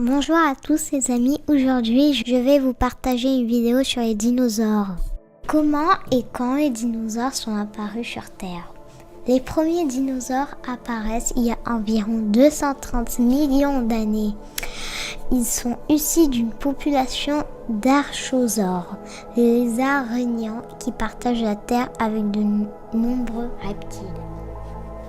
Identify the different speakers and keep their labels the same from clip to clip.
Speaker 1: Bonjour à tous les amis, aujourd'hui je vais vous partager une vidéo sur les dinosaures. Comment et quand les dinosaures sont apparus sur Terre? Les premiers dinosaures apparaissent il y a environ 230 millions d'années. Ils sont issus d'une population d'archosaures, les lézards régnants qui partagent la Terre avec de nombreux reptiles.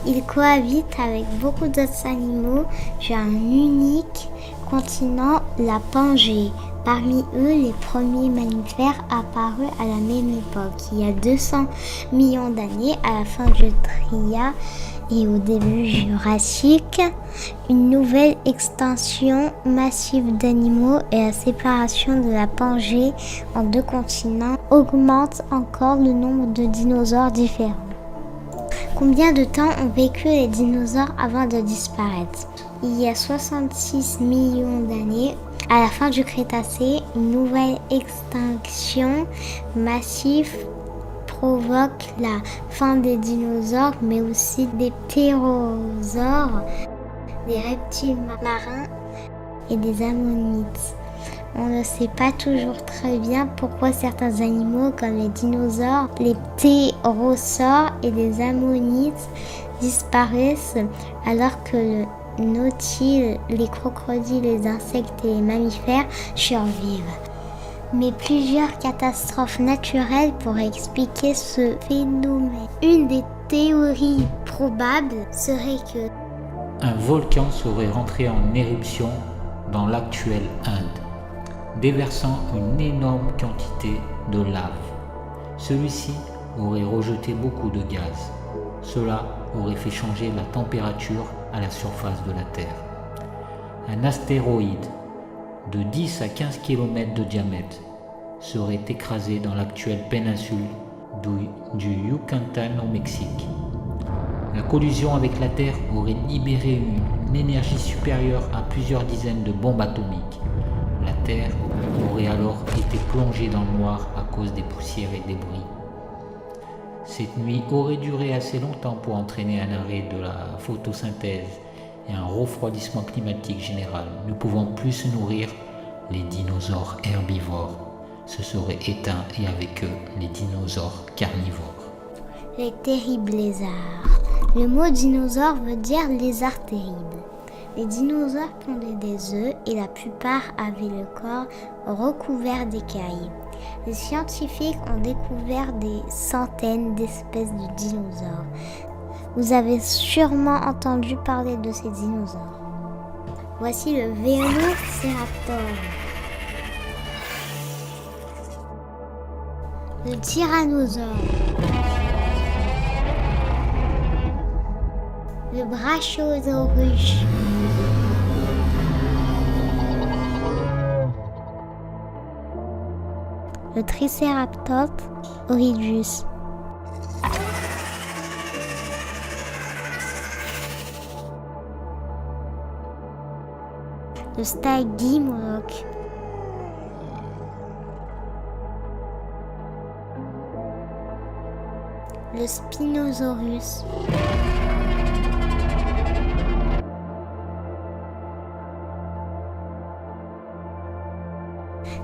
Speaker 1: Ils cohabitent avec beaucoup d'autres animaux sur un unique continent, la Pangée. Parmi eux, les premiers mammifères apparus à la même époque, il y a 200 millions d'années, à la fin du Trias et au début Jurassique. Une nouvelle extinction massive d'animaux et la séparation de la Pangée en deux continents augmentent encore le nombre de dinosaures différents. Combien de temps ont vécu les dinosaures avant de disparaître? Il y a 66 millions d'années, à la fin du Crétacé, une nouvelle extinction massive provoque la fin des dinosaures, mais aussi des ptérosaures, des reptiles marins et des ammonites. On ne sait pas toujours très bien pourquoi certains animaux comme les dinosaures, les ptérosaures et les ammonites disparaissent alors que le nautile, les crocodiles, les insectes et les mammifères survivent. Mais plusieurs catastrophes naturelles pourraient expliquer ce phénomène. Une des théories probables serait que
Speaker 2: un volcan serait rentré en éruption dans l'actuelle Inde, déversant une énorme quantité de lave. Celui-ci aurait rejeté beaucoup de gaz. Cela aurait fait changer la température à la surface de la Terre. Un astéroïde de 10 à 15 km de diamètre serait écrasé dans l'actuelle péninsule du Yucatán au Mexique. La collision avec la Terre aurait libéré une énergie supérieure à plusieurs dizaines de bombes atomiques. La Terre aurait alors été plongée dans le noir à cause des poussières et des bruits. Cette nuit aurait duré assez longtemps pour entraîner un arrêt de la photosynthèse et un refroidissement climatique général. Ne pouvant plus se nourrir, les dinosaures herbivores se seraient éteints et avec eux les dinosaures carnivores.
Speaker 1: les terribles lézards. Le mot dinosaure veut dire lézard terrible. Les dinosaures pondaient des œufs et la plupart avaient le corps recouvert d'écailles. Les scientifiques ont découvert des centaines d'espèces de dinosaures. Vous avez sûrement entendu parler de ces dinosaures. Voici le Velociraptor, le Tyrannosaure, le Brachiosaurus, le Triceratops horridus, le Stygimoloch, le Spinosaurus,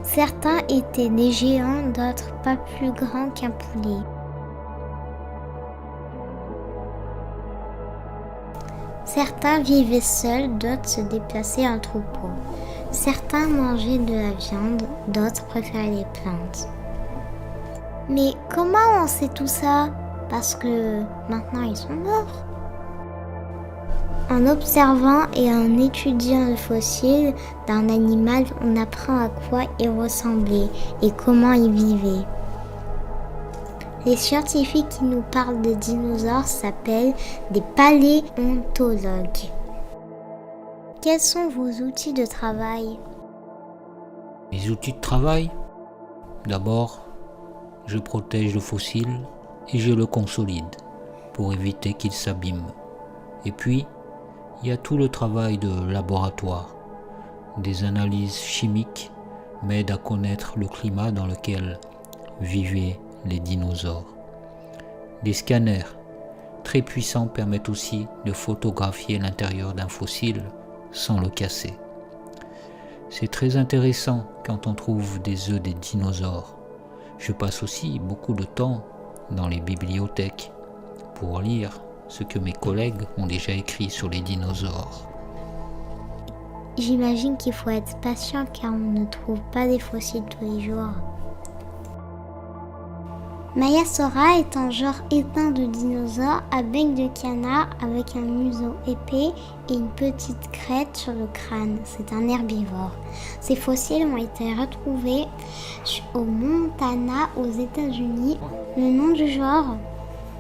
Speaker 1: certains étaient des géants, d'autres pas plus grands qu'un poulet. Certains vivaient seuls, d'autres se déplaçaient en troupeau. Certains mangeaient de la viande, d'autres préféraient les plantes. Mais comment on sait tout ça? Parce que maintenant ils sont morts. En observant et en étudiant le fossile d'un animal, on apprend à quoi il ressemblait et comment il vivait. Les scientifiques qui nous parlent de dinosaures s'appellent des paléontologues. Quels sont vos outils de travail?
Speaker 2: Les outils de travail? D'abord, je protège le fossile et je le consolide pour éviter qu'il s'abîme. Et puis, il y a tout le travail de laboratoire. Des analyses chimiques m'aident à connaître le climat dans lequel vivaient les dinosaures. Des scanners très puissants permettent aussi de photographier l'intérieur d'un fossile sans le casser. C'est très intéressant quand on trouve des œufs des dinosaures. Je passe aussi beaucoup de temps dans les bibliothèques pour lire ce que mes collègues ont déjà écrit sur les dinosaures.
Speaker 1: J'imagine qu'il faut être patient car on ne trouve pas des fossiles tous les jours. Maiasaura est un genre éteint de dinosaures à bec de canard avec un museau épais et une petite crête sur le crâne. C'est un herbivore. Ces fossiles ont été retrouvés au Montana aux États-Unis. Le nom du genre,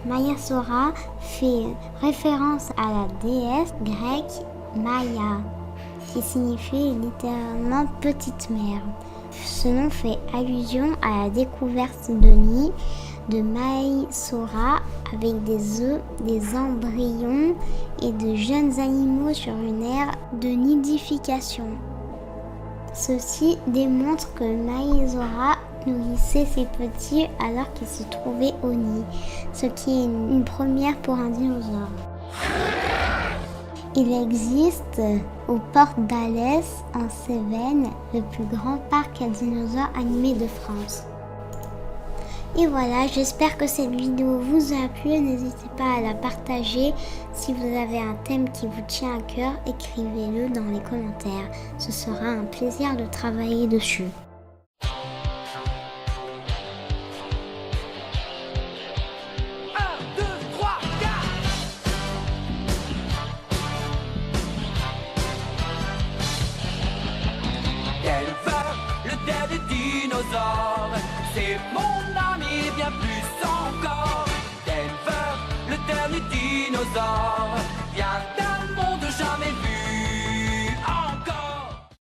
Speaker 1: Maiasaura, fait référence à la déesse grecque Maia, qui signifie littéralement petite mère. Ce nom fait allusion à la découverte de nids de Maiasaura avec des œufs, des embryons et de jeunes animaux sur une aire de nidification. Ceci démontre que Maiasaura nourrissait ses petits alors qu'ils se trouvaient au nid, ce qui est une première pour un dinosaure. Il existe au Port d'Alès, en Cévennes, le plus grand parc à dinosaures animé de France. Et voilà, j'espère que cette vidéo vous a plu. N'hésitez pas à la partager. Si vous avez un thème qui vous tient à cœur, écrivez-le dans les commentaires. Ce sera un plaisir de travailler dessus.
Speaker 3: 1, 2, 3, 4. Denver, le dernier dinosaure, c'est mon ami bien plus encore. Denver, le dernier dinosaure, vient d'un monde jamais vu.